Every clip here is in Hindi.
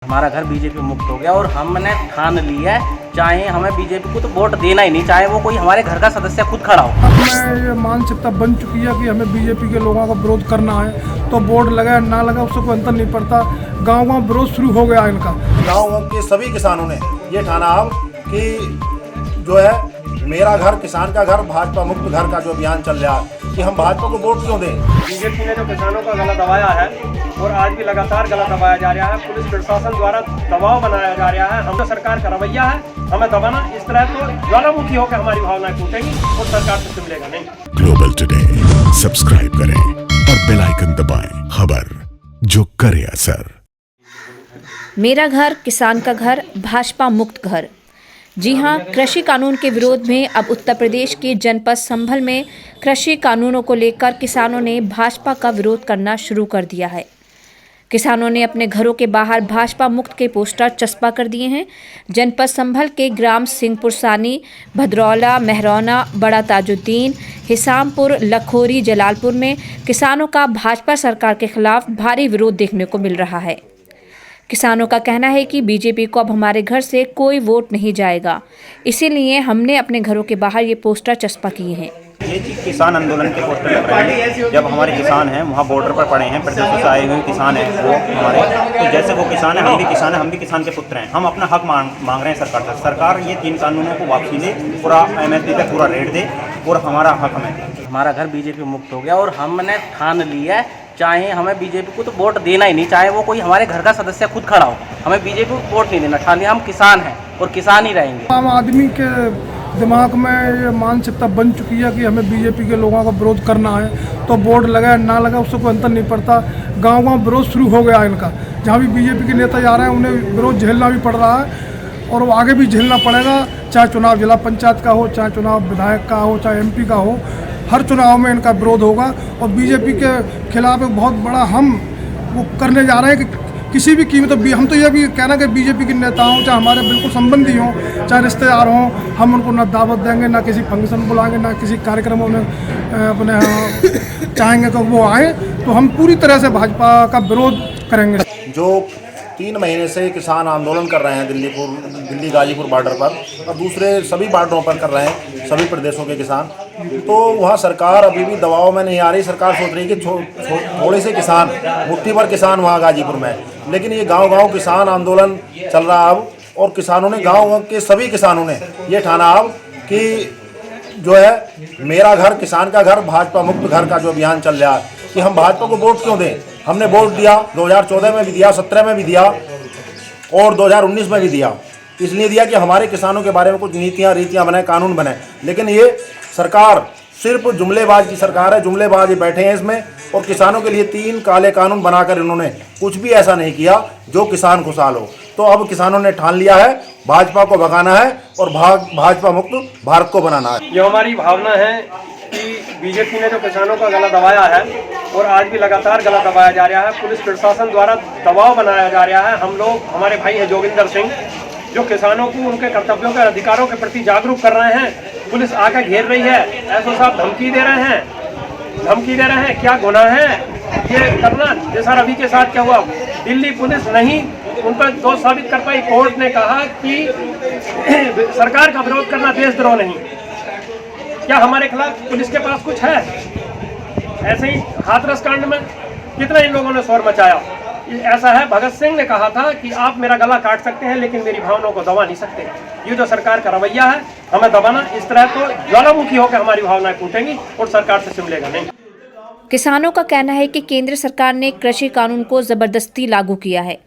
हमारा घर बीजेपी मुक्त हो गया और हमने ठान लिया है, चाहे हमें बीजेपी को तो वोट देना ही नहीं, चाहे वो कोई हमारे घर का सदस्य खुद खड़ा हो। अब में ये मानसिकता बन चुकी है कि हमें बीजेपी के लोगों का विरोध करना है, तो वोट लगा ना लगा उससे कोई अंतर नहीं पड़ता। गाँव विरोध शुरू हो गया इनका। गाँव के सभी किसानों ने ये ठाना अब कि जो है मेरा घर किसान का घर, भाजपा मुक्त घर का जो अभियान चल रहा है कि हम भाजपा को वोट क्यों दें। बीजेपी ने जो किसानों का गला दबाया है और आज भी लगातार गला दबाया जा रहा है, पुलिस प्रशासन द्वारा दबाव बनाया जा रहा है। हम तो सरकार का रवैया है, हमें दबाना इस तरह तो ज्वालामुखी होकर हमारी भावनाएं टूटेंगी और सरकार से सिमलेगा नहीं। ग्लोबल टुडे सब्सक्राइब करें और बेल आइकन दबाएं, खबर जो करे असर। मेरा घर किसान का घर, भाजपा मुक्त घर। जी हां, कृषि कानून के विरोध में अब उत्तर प्रदेश के जनपद संभल में कृषि कानूनों को लेकर किसानों ने भाजपा का विरोध करना शुरू कर दिया है। किसानों ने अपने घरों के बाहर भाजपा मुक्त के पोस्टर चस्पा कर दिए हैं। जनपद संभल के ग्राम सिंहपुर सानी, भद्रौला, मेहरौना, बड़ा ताजुद्दीन, हिसामपुर, लखोरी, जलालपुर में किसानों का भाजपा सरकार के खिलाफ भारी विरोध देखने को मिल रहा है। किसानों का कहना है कि बीजेपी को अब हमारे घर से कोई वोट नहीं जाएगा, इसीलिए हमने अपने घरों के बाहर ये पोस्टर चस्पा किए हैं। ये किसान आंदोलन के पोस्टर लग रहे हैं। जब हमारे किसान हैं वहाँ बॉर्डर पर पड़े हैं, प्रदेशों से आए हुए किसान हैं वो हमारे, तो जैसे वो किसान हैं हम भी किसान हैं, हम भी किसान के पुत्र हैं। हम अपना हक मांग रहे हैं सरकार से। सरकार ये 3 कानूनों को वापसी दे, पूरा MSP पे पूरा रेट दे और हमारा हक हमें दे। हमारा घर बीजेपी मुक्त हो गया और हमने ठान लिया है, चाहे हमें बीजेपी को तो वोट देना ही नहीं, चाहे वो कोई हमारे घर का सदस्य खुद खड़ा हो, हमें बीजेपी को वोट नहीं देना। ठान लिया, हम किसान हैं और किसान ही रहेंगे। आम आदमी के दिमाग में ये मानसिकता बन चुकी है कि हमें बीजेपी के लोगों का विरोध करना है, तो वोट लगा ना लगा उससे कोई अंतर नहीं पड़ता। गाँव विरोध शुरू हो गया इनका। जहाँ भी बीजेपी के नेता जा रहे हैं उन्हें विरोध झेलना भी पड़ रहा है और वो आगे भी झेलना पड़ेगा, चाहे चुनाव जिला पंचायत का हो, चाहे चुनाव विधायक का हो, चाहे MP का हो। हर चुनाव में इनका विरोध होगा और बीजेपी के खिलाफ एक बहुत बड़ा हम वो करने जा रहे हैं कि किसी भी कीमत। हम तो ये भी कहना कि बीजेपी के नेता हों, चाहे हमारे बिल्कुल संबंधी हों, चाहे रिश्तेदार हों, हम उनको ना दावत देंगे, ना किसी फंक्शन बुलाएंगे, ना किसी कार्यक्रमों में अपने चाहेंगे तो वो आए। तो हम पूरी तरह से भाजपा का विरोध करेंगे। जो 3 महीने से किसान आंदोलन कर रहे हैं दिल्ली गाजीपुर बॉर्डर पर और दूसरे सभी बॉर्डरों पर कर रहे हैं सभी प्रदेशों के किसान, तो वहाँ सरकार अभी भी दबाव में नहीं आ रही। सरकार सोच रही है कि थोड़े से किसान, मुट्ठी भर किसान वहाँ गाजीपुर में, लेकिन ये गांव किसान आंदोलन चल रहा है अब। और किसानों ने, गाँव के सभी किसानों ने ये ठाना अब कि जो है मेरा घर किसान का घर, भाजपा मुक्त घर का जो अभियान चल रहा है कि हम भाजपा को वोट क्यों दें। हमने वोट दिया, 2014 में भी दिया, 17 में भी दिया और 2019 में भी दिया। इसलिए दिया कि हमारे किसानों के बारे में कुछ रीतियाँ बने, कानून बने। लेकिन ये सरकार सिर्फ जुमलेबाज की सरकार है, जुमलेबाज बैठे हैं इसमें। और किसानों के लिए 3 काले कानून बनाकर इन्होंने कुछ भी ऐसा नहीं किया जो किसान खुशहाल हो। तो अब किसानों ने ठान लिया है भाजपा को भगाना है और भाजपा मुक्त भारत को बनाना है। ये हमारी भावना है कि बीजेपी ने जो किसानों का गला दबाया है और आज भी लगातार गला दबाया जा रहा है, पुलिस प्रशासन द्वारा दबाव बनाया जा रहा है। हम लोग, हमारे भाई हैं जोगिंदर सिंह, जो किसानों को उनके कर्तव्यों के अधिकारों के प्रति जागरूक कर रहे हैं। पुलिस आकर घेर रही है, एसओ साहब धमकी दे रहे हैं। क्या गुनाह है ये करना? जैसा रवि के साथ क्या हुआ, दिल्ली पुलिस नहीं उन पर दोष साबित कर पाई। कोर्ट ने कहा कि सरकार का विरोध करना देशद्रोह नहीं। क्या हमारे खिलाफ पुलिस के पास कुछ है? ऐसे ही हाथरस कांड में कितना इन लोगों ने शोर मचाया। ऐसा है, भगत सिंह ने कहा था कि आप मेरा गला काट सकते हैं लेकिन मेरी भावनाओं को दबा नहीं सकते। ये जो सरकार का रवैया है, हमें दबाना इस तरह तो ज्वालामुखी होकर हमारी भावनाएं टूटेंगी और सरकार से सिमलेगा नहीं। किसानों का कहना है कि केंद्र सरकार ने कृषि कानून को जबरदस्ती लागू किया है,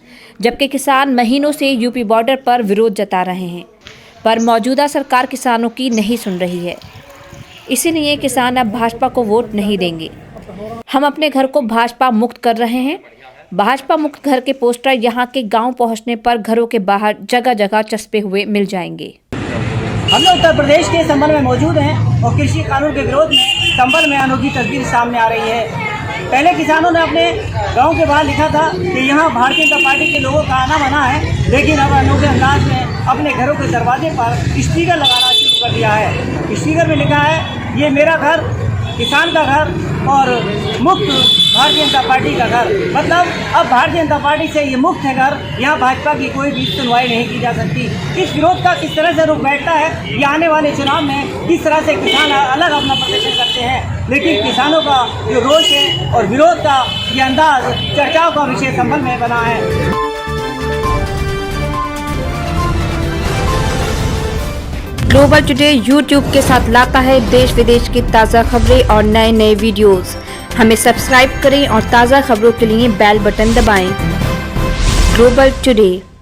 जबकि किसान महीनों से यूपी बॉर्डर पर विरोध जता रहे हैं, पर मौजूदा सरकार किसानों की नहीं सुन रही है। इसीलिए किसान अब भाजपा को वोट नहीं देंगे। हम अपने घर को भाजपा मुक्त कर रहे हैं। भाजपा मुक्त घर के पोस्टर यहाँ के गांव पहुँचने पर घरों के बाहर जगह जगह चस्पे हुए मिल जाएंगे। हम लोग उत्तर प्रदेश के संभल में मौजूद हैं और कृषि कानून के विरोध में संभल में अनोखी तस्वीर सामने आ रही है। पहले किसानों ने अपने गांव के बाहर लिखा था कि यहाँ भारतीय जनता पार्टी के लोगों का आना बना है, लेकिन अब अनोखे अंदाज में अपने घरों के दरवाजे पर स्टिकर लगाना शुरू कर दिया है। स्टिकर में लिखा है, ये मेरा घर किसान का घर और मुक्त भारतीय जनता पार्टी का घर। मतलब अब भारतीय जनता पार्टी से ये मुक्त है घर, यहाँ भाजपा की कोई भी सुनवाई नहीं की जा सकती। इस विरोध का किस तरह से रुख बैठता है, ये आने वाले चुनाव में किस तरह से किसान अलग अपना प्रदर्शन करते हैं, लेकिन किसानों का जो रोष है और विरोध का ये अंदाज चर्चाओं का विषय संभल में बना है। ग्लोबल टुडे यूट्यूब के साथ लाता है देश विदेश की ताज़ा खबरें और नए नए वीडियोस। हमें सब्सक्राइब करें और ताज़ा खबरों के लिए बेल बटन दबाएं। Global today.